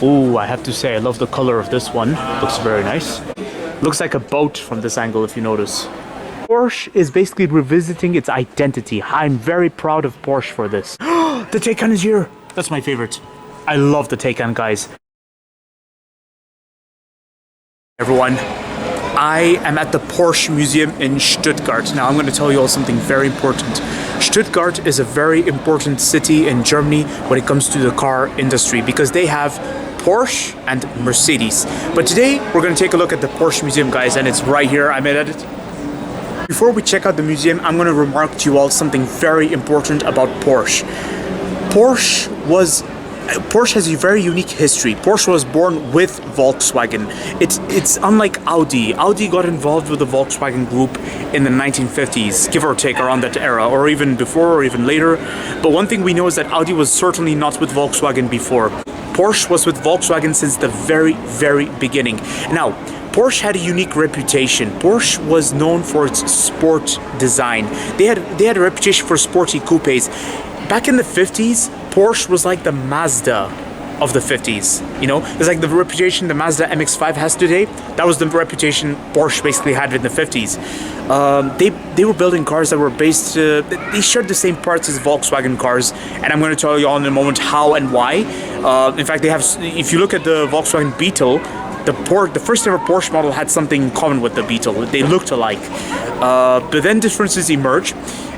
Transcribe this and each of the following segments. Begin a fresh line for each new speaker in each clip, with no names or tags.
Ooh, I have to say, I love the color of this one. Looks very nice. Looks like a boat from this angle, if you notice. Porsche is basically revisiting its identity. I'm very proud of Porsche for this. The Taycan is here. That's my favorite. I love the Taycan, guys. Everyone, I am at the Porsche Museum in Stuttgart. Now I'm going to tell you all something very important. Stuttgart is a very important city in Germany when it comes to the car industry because they have Porsche and Mercedes. But today we're going to take a look at the Porsche Museum, guys, and it's right here. I'm at it. Before we check out the museum, I'm going to remark to you all something very important about Porsche. Porsche has a very unique history. Porsche was born with Volkswagen. It's unlike Audi. Audi got involved with the Volkswagen group in the 1950s, give or take around that era, or even before, or even later. But one thing we know is that Audi was certainly not with Volkswagen before. Porsche was with Volkswagen since the very, very beginning. Now, Porsche had a unique reputation. Porsche was known for its sport design. They had a reputation for sporty coupes. Back in the 50s, Porsche was like the Mazda of the 50s. You know, it's like the reputation the Mazda MX-5 has today. That was the reputation Porsche basically had in the 50s. They were building cars that were based. They shared the same parts as Volkswagen cars, and I'm going to tell you all in a moment how and why. In fact, they have. If you look at the Volkswagen Beetle, the first ever Porsche model had something in common with the Beetle. They looked alike, but then differences emerged.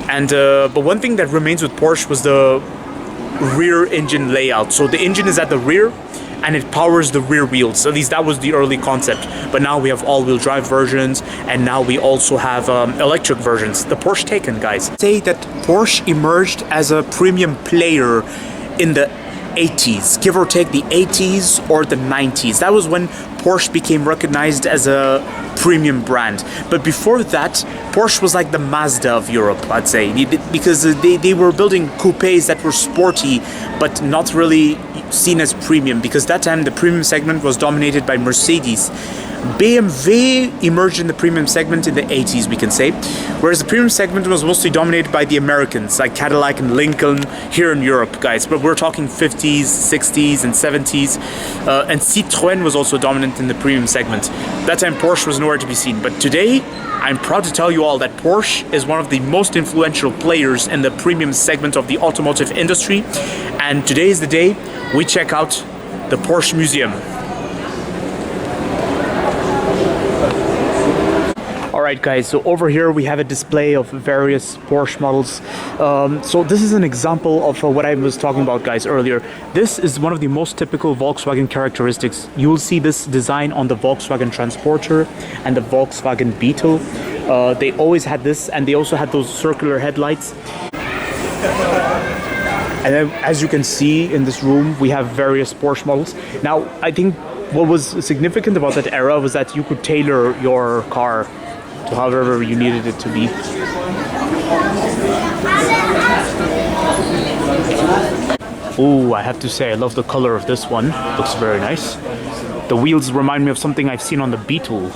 And but one thing that remains with Porsche was the rear engine layout. So the engine is at the rear and it powers the rear wheels. At least that was the early concept. But now we have all-wheel drive versions, and now we also have electric versions. The Porsche Taycan, guys. Say that Porsche emerged as a premium player in the 80s, give or take the 80s or the 90s. That was when Porsche became recognized as a premium brand. But before that, Porsche was like the Mazda of Europe, I'd say, because they were building coupes that were sporty but not really seen as premium, because that time the premium segment was dominated by Mercedes. BMW emerged in the premium segment in the 80s, we can say, whereas the premium segment was mostly dominated by the Americans, like Cadillac and Lincoln here in Europe, guys. But we're talking 50s, 60s, and 70s. And Citroën was also dominant in the premium segment. That time Porsche was nowhere to be seen. But today, I'm proud to tell you all that Porsche is one of the most influential players in the premium segment of the automotive industry. And today is the day we check out the Porsche Museum. Alright guys, so over here we have a display of various Porsche models. So this is an example of what I was talking about, guys, earlier. This is one of the most typical Volkswagen characteristics. You will see this design on the Volkswagen Transporter and the Volkswagen Beetle. They always had this, and they also had those circular headlights. And then, as you can see in this room, we have various Porsche models. Now, I think what was significant about that era was that you could tailor your car to however you needed it to be. Ooh, I have to say, I love the color of this one. Looks very nice. The wheels remind me of something I've seen on the Beetle.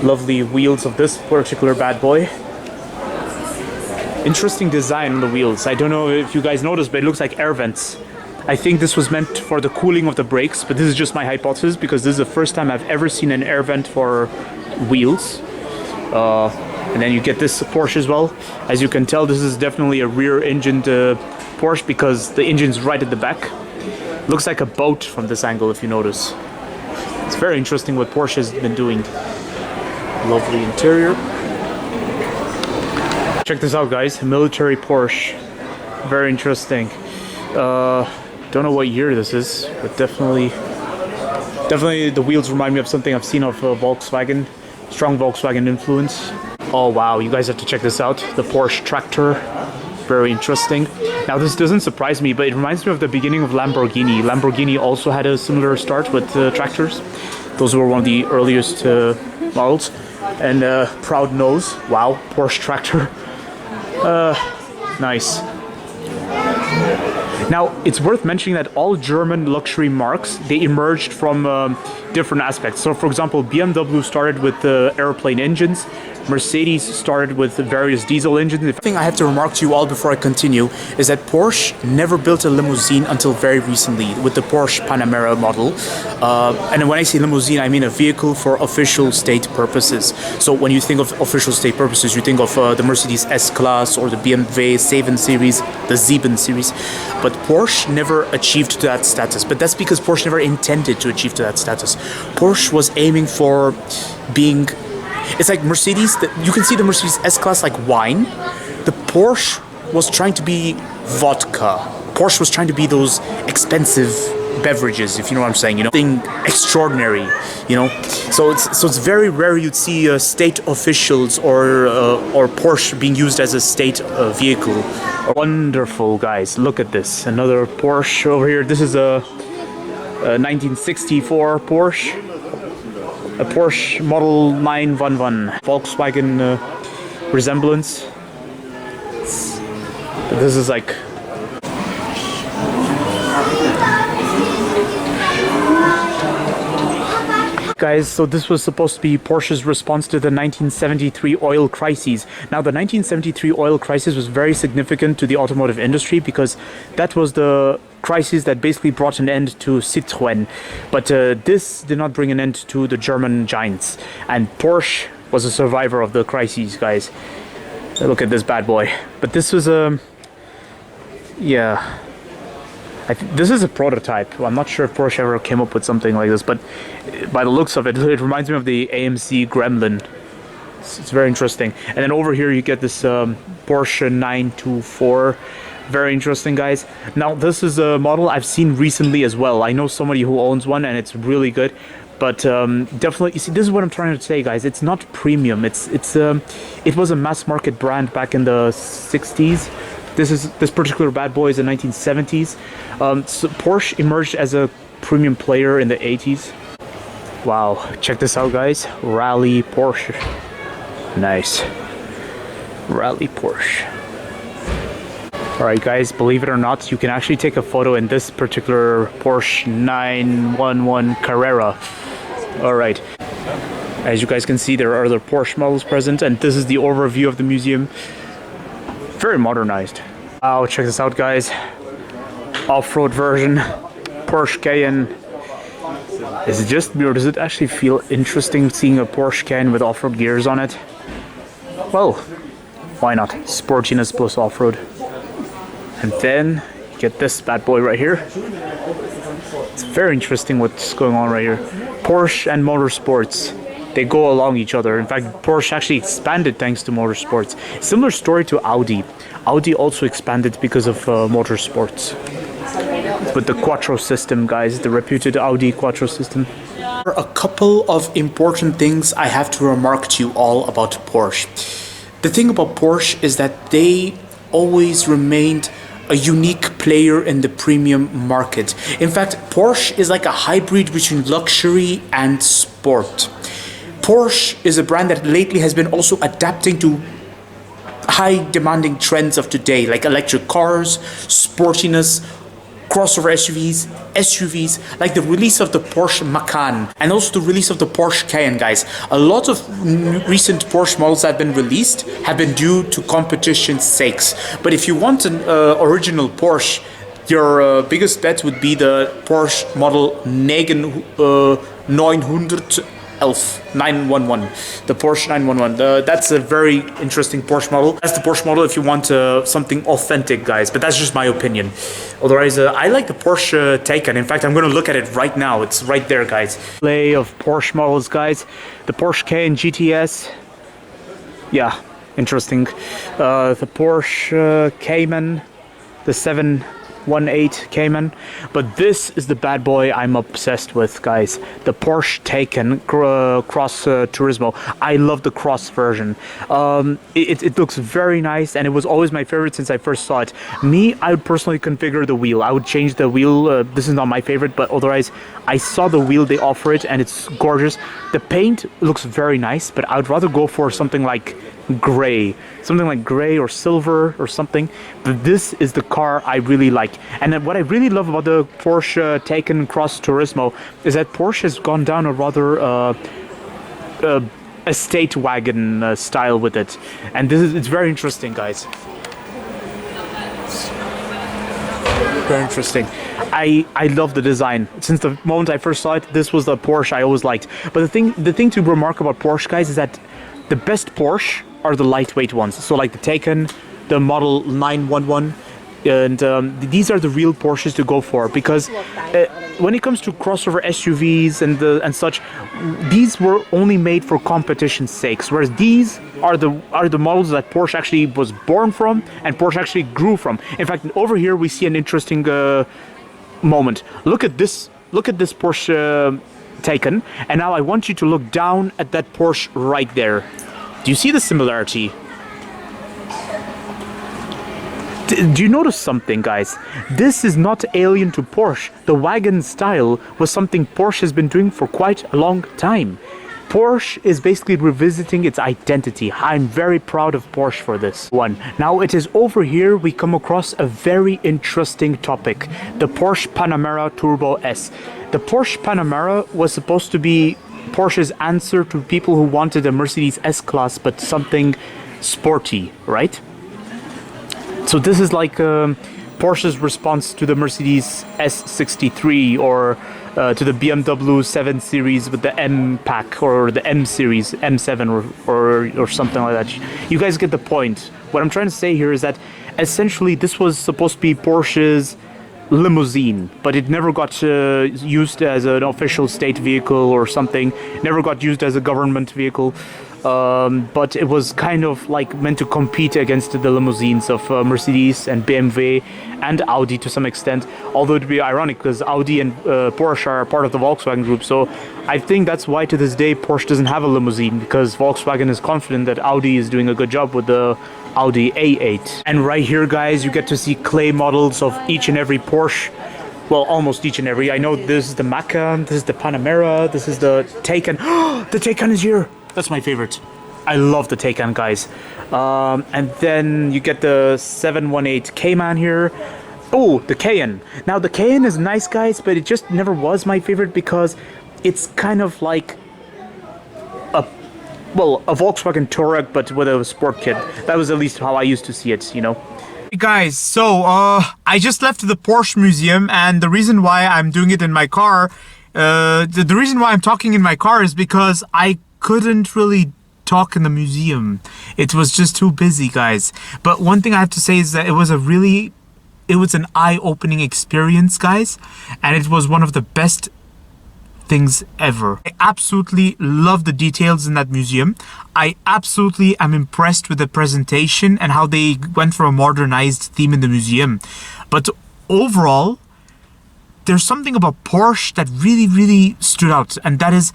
Lovely wheels of this particular bad boy. Interesting design on the wheels. I don't know if you guys noticed, but it looks like air vents. I think this was meant for the cooling of the brakes, but this is just my hypothesis because this is the first time I've ever seen an air vent for wheels. And then you get this Porsche as well. As you can tell, this is definitely a rear-engined Porsche because the engine's right at the back. Looks like a boat from this angle, if you notice. It's very interesting what Porsche has been doing. Lovely interior. Check this out, guys. Military Porsche. Very interesting. Don't know what year this is, but definitely the wheels remind me of something I've seen of Volkswagen. Strong Volkswagen influence. Oh wow, you guys have to check this out. The Porsche tractor. Very interesting. Now this doesn't surprise me, but it reminds me of the beginning of Lamborghini. Lamborghini also had a similar start with tractors. Those were one of the earliest models. And proud nose. Wow, Porsche tractor. Nice. Now, it's worth mentioning that all German luxury marques, they emerged from different aspects. So, for example, BMW started with airplane engines. Mercedes started with various diesel engines. The thing I have to remark to you all before I continue is that Porsche never built a limousine until very recently with the Porsche Panamera model. And when I say limousine, I mean a vehicle for official state purposes. So when you think of official state purposes, you think of the Mercedes S-Class or the BMW 7 Series, the 7 Series. But Porsche never achieved that status. But that's because Porsche never intended to achieve to that status. Porsche was aiming for being... It's like Mercedes, you can see the Mercedes S-Class like wine. The Porsche was trying to be vodka. Porsche was trying to be those expensive beverages, if you know what I'm saying, you know, thing extraordinary, you know. So it's very rare you'd see state officials or Porsche being used as a state vehicle. Wonderful, guys. Look at this. Another Porsche over here. This is a 1964 Porsche. A Porsche Model 911, Volkswagen resemblance. This is like... Guys, so this was supposed to be Porsche's response to the 1973 oil crisis. Now, the 1973 oil crisis was very significant to the automotive industry because that was the crisis that basically brought an end to Citroën. But this did not bring an end to the German giants. And Porsche was a survivor of the crisis, guys. Look at this bad boy. But this was a... yeah... this is a prototype. I'm not sure if Porsche ever came up with something like this, but by the looks of it, it reminds me of the AMC Gremlin. It's very interesting. And then over here you get this Porsche 924. Very interesting, guys. Now, this is a model I've seen recently as well. I know somebody who owns one, and it's really good. But definitely, you see, this is what I'm trying to say, guys. It's not premium. It was a mass market brand back in the 60s. This particular bad boy is the 1970s. So Porsche emerged as a premium player in the 80s. Wow, check this out, guys. Rally Porsche. Nice. Rally Porsche. Alright, guys, believe it or not, you can actually take a photo in this particular Porsche 911 Carrera. Alright. As you guys can see, there are other Porsche models present, and this is the overview of the museum. Very modernized. Wow, check this out, guys. Off-road version, Porsche Cayenne. Is it just me, or does it actually feel interesting seeing a Porsche Cayenne with off-road gears on it? Well, why not? Sportiness plus off-road. And then you get this bad boy right here. It's very interesting what's going on right here. Porsche and motorsports. They go along each other. In fact, Porsche actually expanded thanks to motorsports. Similar story to Audi. Audi also expanded because of motorsports. With the Quattro system, guys, the reputed Audi Quattro system. There are a couple of important things I have to remark to you all about Porsche. The thing about Porsche is that they always remained a unique player in the premium market. In fact, Porsche is like a hybrid between luxury and sport. Porsche is a brand that lately has been also adapting to high demanding trends of today, like electric cars, sportiness, crossover SUVs, like the release of the Porsche Macan and also the release of the Porsche Cayenne, guys. A lot of recent Porsche models that have been released have been due to competition's sakes. But if you want an original Porsche, your biggest bet would be the Porsche model 911, the Porsche 911. That's a very interesting Porsche model. That's the Porsche model if you want something authentic, guys, but that's just my opinion. Otherwise, I like the Porsche Taycan. In fact, I'm going to look at it right now. It's right there, guys. Play of Porsche models, guys. The Porsche Cayenne GTS. Yeah, interesting. The Porsche Cayman, the 718 Cayman, but this is the bad boy I'm obsessed with, guys. The Porsche Taycan Cross Turismo. I love the cross version. It looks very nice, and it was always my favorite since I first saw it. I would personally configure the wheel. I would change the wheel. This is not my favorite, but otherwise, I saw the wheel they offer it, and it's gorgeous. The paint looks very nice, but I would rather go for something like gray, something like gray or silver or something. But this is the car I really like. And then what I really love about the Porsche Taycan Cross Turismo is that Porsche has gone down a rather estate wagon style with it, and it's very interesting, guys. Very interesting. I love the design. Since the moment I first saw it, this was the Porsche I always liked. But the thing to remark about Porsche, guys, is that the best Porsche are the lightweight ones. So like the Taycan, the Model 911, and these are the real Porsches to go for, because when it comes to crossover SUVs and such, these were only made for competition's sakes, whereas these are the models that Porsche actually was born from and Porsche actually grew from. In fact, over here we see an interesting moment. Look at this Porsche Taycan, and now I want you to look down at that Porsche right there. Do you see the similarity? Do you notice something, guys? This is not alien to Porsche. The wagon style was something Porsche has been doing for quite a long time. Porsche is basically revisiting its identity. I'm very proud of Porsche for this one. Now it is over here we come across a very interesting topic. The Porsche Panamera Turbo S. The Porsche Panamera was supposed to be Porsche's answer to people who wanted a Mercedes S-Class, but something sporty, right? So this is like Porsche's response to the Mercedes S63 or to the BMW 7 Series with the M pack, or the M Series, M7 or something like that. You guys get the point. What I'm trying to say here is that essentially this was supposed to be Porsche's limousine, but it never got used as an official state vehicle or something, never got used as a government vehicle. But it was kind of like meant to compete against the limousines of Mercedes and BMW and Audi to some extent, although it'd be ironic because Audi and Porsche are part of the Volkswagen group. So I think that's why to this day Porsche doesn't have a limousine, because Volkswagen is confident that Audi is doing a good job with the Audi A8. And right here, guys, you get to see clay models of each and every Porsche. Well, almost each and every. I know this is the Macan, this is the Panamera, this is the Taycan. The Taycan is here! That's my favorite. I love the Taycan, guys. And then you get the 718 Cayman here. Oh, the Cayenne. Now, the Cayenne is nice, guys, but it just never was my favorite because it's kind of like a Volkswagen Touareg, but with a sport kit. That was at least how I used to see it, you know.
Hey guys, so I just left the Porsche museum, and the reason why I'm doing it in my car, the reason why I'm talking in my car is because I couldn't really talk in the museum. It was just too busy, guys. But one thing I have to say is that it was an eye-opening experience, guys, and it was one of the best things ever. I absolutely love the details in that museum. I absolutely am impressed with the presentation and how they went for a modernized theme in the museum. But overall, there's something about Porsche that really stood out, and that is,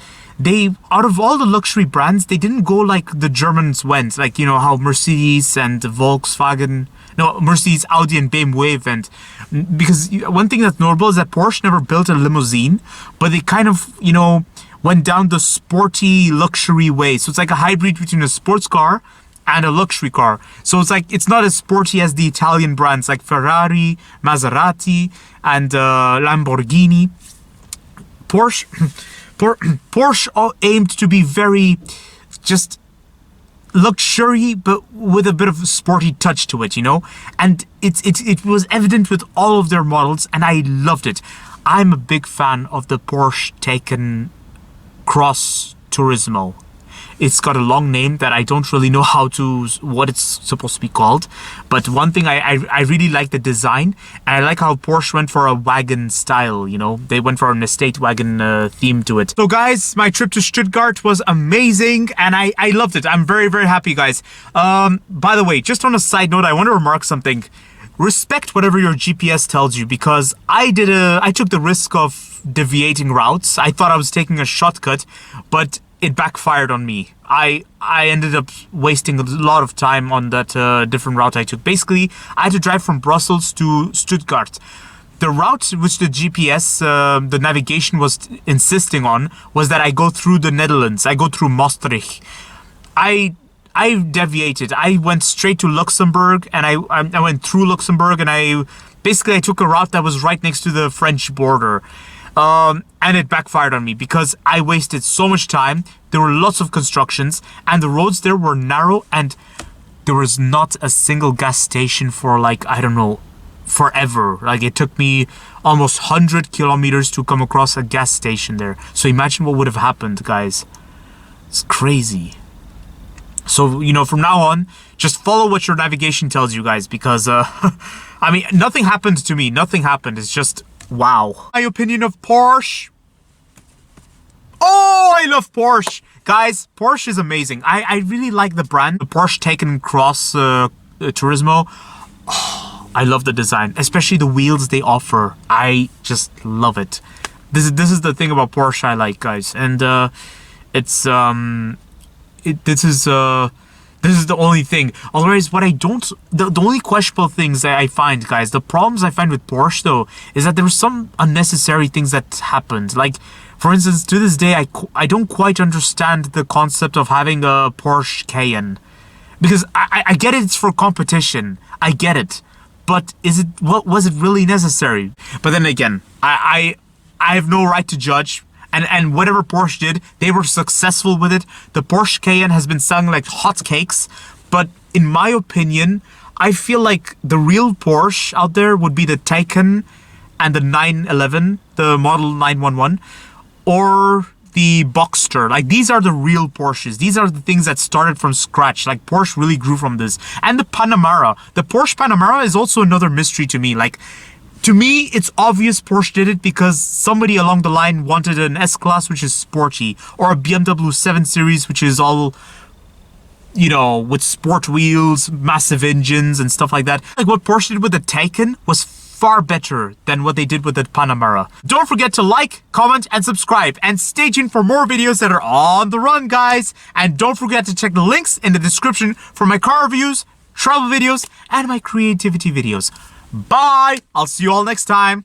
out of all the luxury brands, they didn't go like the Germans went, like, you know, how Mercedes and Volkswagen, no, Mercedes, Audi and BMW went. Because one thing that's notable is that Porsche never built a limousine, but they kind of, you know, went down the sporty luxury way. So it's like a hybrid between a sports car and a luxury car. So it's like, it's not as sporty as the Italian brands like Ferrari, Maserati and Lamborghini. Porsche aimed to be very just luxury, but with a bit of a sporty touch to it, you know. And it was evident with all of their models, and I loved it. I'm a big fan of the Porsche Taycan Cross Turismo. It's got a long name that I don't really know what it's supposed to be called. But one thing, I really like the design, and I like how Porsche went for a wagon style, you know. They went for an estate wagon theme to it. So guys, my trip to Stuttgart was amazing, and I loved it. I'm very happy, guys. By the way, just on a side note, I want to remark something. Respect whatever your GPS tells you, because I took the risk of deviating routes. I thought I was taking a shortcut, but it backfired on me. I ended up wasting a lot of time on that different route I took. Basically, I had to drive from Brussels to Stuttgart. The route which the GPS, the navigation was insisting on, was that I go through the Netherlands. I go through Maastricht. I I deviated. I went straight to Luxembourg, and I went through Luxembourg, and I took a route that was right next to the French border. And it backfired on me because I wasted so much time. There were lots of constructions, and the roads there were narrow, and there was not a single gas station for, like, I don't know, forever. Like, it took me almost 100 kilometers to come across a gas station there. So imagine what would have happened, guys. It's crazy. So, you know, from now on, just follow what your navigation tells you, guys, because, I mean, nothing happened to me. Nothing happened. It's just, wow. My opinion of Porsche. Oh, I love Porsche. Guys, Porsche is amazing. I really like the brand. The Porsche Taycan Cross Turismo. Oh, I love the design, especially the wheels they offer. I just love it. This is the thing about Porsche I like, guys. And this is the only thing. Otherwise, what I don't... The only questionable things that I find, guys, the problems I find with Porsche, though, is that there were some unnecessary things that happened. Like, for instance, to this day, I don't quite understand the concept of having a Porsche Cayenne. Because I get it, it's for competition. I get it. But was it really necessary? But then again, I have no right to judge. And whatever Porsche did, they were successful with it. The Porsche Cayenne has been selling like hotcakes. But in my opinion, I feel like the real Porsche out there would be the Taycan and the 911, the model 911, or the Boxster. Like, these are the real Porsches. These are the things that started from scratch. Like, Porsche really grew from this. And the Panamera. The Porsche Panamera is also another mystery to me. Like, to me, it's obvious Porsche did it because somebody along the line wanted an S-Class, which is sporty, or a BMW 7 Series, which is all, you know, with sport wheels, massive engines, and stuff like that. Like, what Porsche did with the Taycan was far better than what they did with the Panamera. Don't forget to like, comment, and subscribe, and stay tuned for more videos that are on the run, guys. And don't forget to check the links in the description for my car reviews, travel videos, and my creativity videos. Bye! I'll see you all next time.